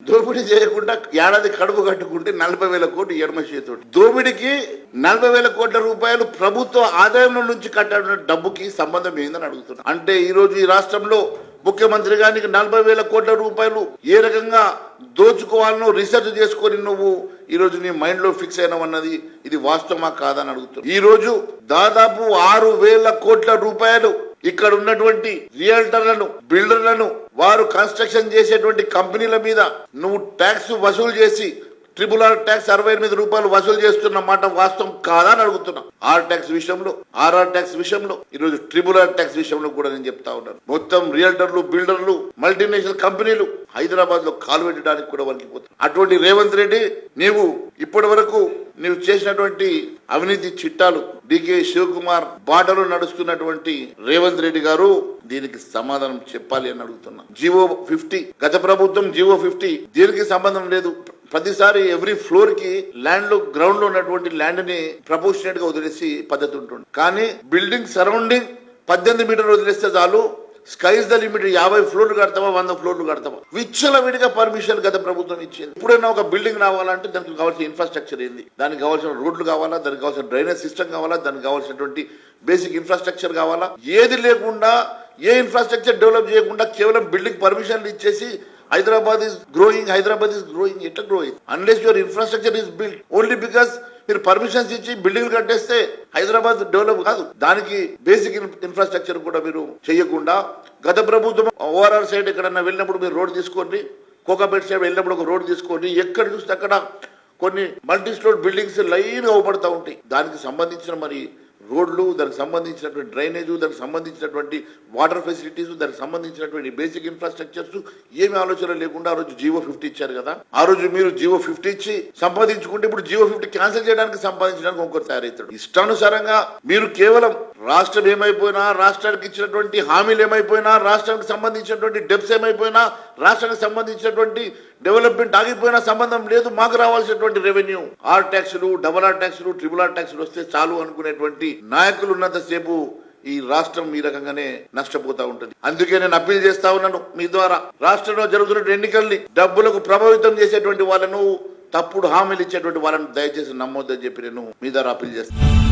దోపిడీ చేయకుండా ఏడాది కడుపు కట్టుకుంటే 40,000 కోట్లు ఎడమ చేతోటి దోపిడీకి 40,000 కోట్ల రూపాయలు ప్రభుత్వ ఆదాయం నుంచి కట్టిన డబ్బుకి సంబంధం ఏందని అడుగుతున్నా. అంటే ఈ రోజు ఈ రాష్ట్రంలో ముఖ్యమంత్రి గారికి 40,000 కోట్ల రూపాయలు ఏ రకంగా దోచుకోవాలనో రీసెర్చ్ చేసుకొని నువ్వు ఈ రోజు నీ మైండ్ లో ఫిక్స్ అయినవన్నది ఇది వాస్తవమా కాదని అడుగుతున్నా. ఈ రోజు దాదాపు 6,000 కోట్ల రూపాయలు ఇక్కడ ఉన్నటువంటి రియల్టర్లను బిల్డర్లను వారు కన్స్ట్రక్షన్ చేసేటువంటి కంపెనీల మీద నువ్వు ట్యాక్స్ వసూలు చేసి RRR ట్యాక్స్ 68 రూపాయలు వసూలు చేస్తున్న మాట వాస్తవం కాదా అని అడుగుతున్నా. RR ట్యాక్స్ విషయంలో ఈరోజు RRR ట్యాక్స్ విషయంలో కూడా నేను చెప్తా ఉన్నాను. మొత్తం రియల్టర్లు బిల్డర్లు మల్టీనేషనల్ కంపెనీలు హైదరాబాద్ లో కాలు పెట్టడానికి కూడా వణికిపోతారు. అటువంటి రేవంత్ రెడ్డి నీవు ఇప్పటి వరకు నీవు చేసినటువంటి అవినీతి చిట్టాలు DK శివకుమార్ బాటలో నడుస్తున్నటువంటి రేవంత్ రెడ్డి గారు దీనికి సమాధానం చెప్పాలి అని అడుగుతున్నా. జీవో 50 గత ప్రభుత్వం జీవో 50 దీనికి సంబంధం లేదు. ప్రతిసారి ఎవ్రీ ఫ్లోర్ కి ల్యాండ్ లో గ్రౌండ్ లో ఉన్నటువంటి ల్యాండ్ ని ప్రపోర్షనేట్ గా వదిలేసి పద్ధతి ఉంటుంది. కానీ బిల్డింగ్ సరౌండింగ్ 18 మీటర్లు వదిలేస్తే చాలు, స్కైస్ ద లిమిట్. 50 ఫ్లోర్లు కడతావా 100 ఫ్లోర్లు కడతావా విచ్చలవిడిగా పర్మిషన్ గత ప్రభుత్వం ఇచ్చింది. ఎప్పుడైనా ఒక బిల్డింగ్ రావాలంటే దానికి కావాల్సిన ఇన్ఫ్రాస్ట్రక్చర్ ఏంది, దానికి కావాల్సిన రోడ్లు కావాలా, దానికి కావాల్సిన డ్రైనేజ్ సిస్టమ్ కావాలా, దానికి కావాల్సినటువంటి బేసిక్ ఇన్ఫ్రాస్ట్రక్చర్ కావాలా. ఏది లేకుండా ఏ ఇన్ఫ్రాస్ట్రక్చర్ డెవలప్ చేయకుండా కేవలం బిల్డింగ్ పర్మిషన్లు ఇచ్చేసి హైదరాబాద్ is growing ఎట్లా growing unless your infrastructure is build only because మీరు పర్మిషన్స్ ఇచ్చి బిల్డింగ్ కట్టేస్తే హైదరాబాద్ డెవలప్ కాదు. దానికి బేసిక్ ఇన్ఫ్రాస్ట్రక్చర్ కూడా మీరు చేయకుండా గత ప్రభుత్వం ORR సైడ్ ఎక్కడన్నా వెళ్ళినప్పుడు మీరు రోడ్ తీసుకోండి, కోకాపేట సైడ్ వెళ్ళినప్పుడు ఒక రోడ్ తీసుకోండి, ఎక్కడ చూస్తే అక్కడ కొన్ని మల్టీ స్టోర్ బిల్డింగ్స్ లైన్ అవపడతా ఉంటాయి. దానికి సంబంధించిన మరి రోడ్లు, దానికి సంబంధించినటువంటి డ్రైనేజ్, దానికి సంబంధించినటువంటి వాటర్ ఫెసిలిటీస్, దానికి సంబంధించినటువంటి బేసిక్ ఇన్ఫ్రాస్ట్రక్చర్స్ ఏమి ఆలోచన లేకుండా ఆ రోజు జీవో 50 ఇచ్చారు కదా. ఆ రోజు మీరు జీవో 50 ఇచ్చి సంపాదించుకుంటే ఇప్పుడు జీవో 50 క్యాన్సిల్ చేయడానికి సంపాదించడానికి ఇంకొకరు తయారవుతాడు. ఇష్టానుసారంగా మీరు కేవలం రాష్ట్రం ఏమైపోయినా, రాష్ట్రానికి ఇచ్చినటువంటి హామీలు ఏమైపోయినా, రాష్ట్రానికి సంబంధించినటువంటి డెబ్స్ ఏమైపోయినా, రాష్ట్రానికి సంబంధించినటువంటి డెవలప్మెంట్ ఆగిపోయినా సంబంధం లేదు, మాకు రావాల్సినటువంటి రెవెన్యూ R ట్యాక్సులు, RRR ట్యాక్సులు, RRR ట్యాక్సులు వస్తే చాలు అనుకునేటువంటి నాయకులు ఉన్నంతసేపు ఈ రాష్ట్రం ఈ రకంగానే నష్టపోతా ఉంటుంది. అందుకే నేను అప్పీల్ చేస్తా ఉన్నాను మీ ద్వారా, రాష్ట్రంలో జరుగుతున్న ఎన్నికల్ని డబ్బులకు ప్రభావితం చేసేటువంటి వాళ్ళను, తప్పుడు హామీలు ఇచ్చేటువంటి వాళ్ళను దయచేసి నమ్మొద్దని చెప్పి నేను మీ ద్వారా అప్పీల్ చేస్తాను.